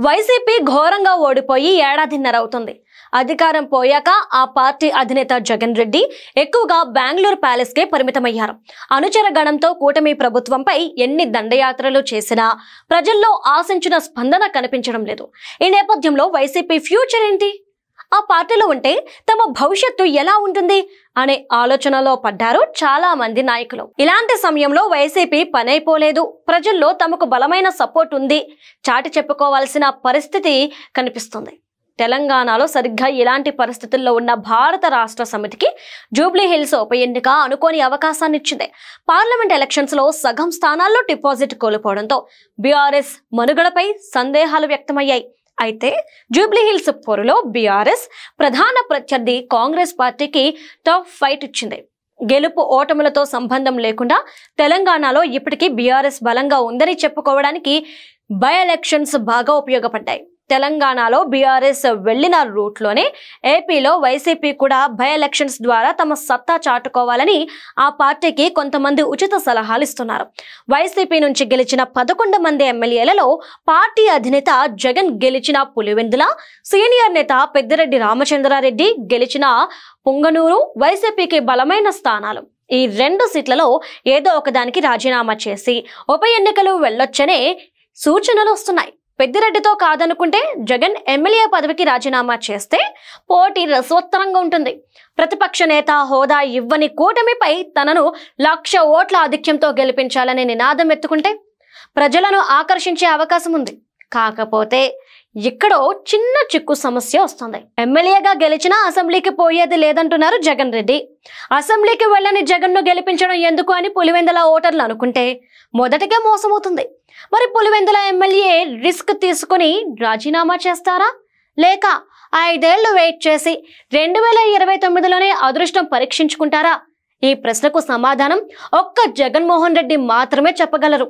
YCP ఘోరంగా ఓడిపోయి ఏడాదిన్నర అవుతుంది. అధికారం పోయాక ఆ పార్టీ అధినేత జగన్ రెడ్డి ఎక్కువగా బెంగళూరు ప్యాలెస్ కే పరిమితమయ్యారు. అనుచర గణంతో కూటమి ప్రభుత్వంపై ఎన్ని దండయాత్రలు చేసినా ప్రజల్లో ఆశించిన స్పందన కనిపించడం లేదు. ఈ నేపథ్యంలో వైసీపీ ఫ్యూచర్ ఏంటి, ఆ పార్టీలో ఉంటే తమ భవిష్యత్తు ఎలా ఉంటుంది అనే ఆలోచనలో పడ్డారు చాలా మంది నాయకులు. ఇలాంటి సమయంలో వైసీపీ పనైపోలేదు, ప్రజల్లో తమకు బలమైన సపోర్ట్ ఉంది చాటి చెప్పుకోవాల్సిన పరిస్థితి కనిపిస్తుంది. తెలంగాణలో సరిగ్గా ఇలాంటి పరిస్థితుల్లో ఉన్న భారత రాష్ట్ర సమితికి జూబ్లీ హిల్స్ ఉప ఎన్నిక అనుకోని అవకాశాన్ని ఇచ్చింది. పార్లమెంట్ ఎలక్షన్స్ లో సగం స్థానాల్లో డిపాజిట్ కోల్పోవడంతో బీఆర్ఎస్ మనుగడపై సందేహాలు వ్యక్తమయ్యాయి. అయితే జూబ్లీ హిల్స్ పోరులో బీఆర్ఎస్ ప్రధాన ప్రత్యర్థి కాంగ్రెస్ పార్టీకి టఫ్ ఫైట్ ఇచ్చింది. గెలుపు ఓటములతో సంబంధం లేకుండా తెలంగాణలో ఇప్పటికీ బీఆర్ఎస్ బలంగా ఉందని చెప్పుకోవడానికి బై ఎలక్షన్స్ బాగా ఉపయోగపడ్డాయి. తెలంగాణలో బీఆర్ఎస్ వెళ్లిన రూట్లోనే ఏపీలో వైసీపీ కూడా బై ఎలక్షన్స్ ద్వారా తమ సత్తా చాటుకోవాలని ఆ పార్టీకి కొంతమంది ఉచిత సలహాలు ఇస్తున్నారు. వైసీపీ నుంచి గెలిచిన 11 మంది ఎమ్మెల్యేలలో పార్టీ అధినేత జగన్ గెలిచిన పులివెందుల, సీనియర్ నేత పెద్దిరెడ్డి రామచంద్రారెడ్డి గెలిచిన పుంగనూరు వైసీపీకి బలమైన స్థానాలు. ఈ 2 సీట్లలో ఏదో ఒకదానికి రాజీనామా చేసి ఉప ఎన్నికలు వెళ్లొచ్చనే సూచనలు వస్తున్నాయి. పెద్దిరెడ్డితో కాదనుకుంటే జగన్ ఎమ్మెల్యే పదవికి రాజీనామా చేస్తే పోటీ రసవత్తరంగా ఉంటుంది. ప్రతిపక్ష నేత హోదా ఇవ్వని కూటమిపై తనను 1,00,000 ఓట్ల ఆధిక్యంతో గెలిపించాలనే నినాదం ఎత్తుకుంటే ప్రజలను ఆకర్షించే అవకాశం ఉంది. కాకపోతే ఇక్కడో చిన్న చిక్కు సమస్య వస్తుంది. ఎమ్మెల్యేగా గెలిచినా అసెంబ్లీకి పోయేది లేదంటున్నారు జగన్ రెడ్డి. అసెంబ్లీకి వెళ్ళని జగన్ను గెలిపించడం ఎందుకు అని పులివెందుల ఓటర్లు అనుకుంటే మొదటిగా మోసమవుతుంది. మరి పులివెందుల ఎమ్మెల్యే రిస్క్ తీసుకుని రాజీనామా చేస్తారా, లేక 5 ఏళ్లు వెయిట్ చేసి 2029లోనే అదృష్టం పరీక్షించుకుంటారా? ఈ ప్రశ్నకు సమాధానం ఒక్క జగన్మోహన్ రెడ్డి మాత్రమే చెప్పగలరు.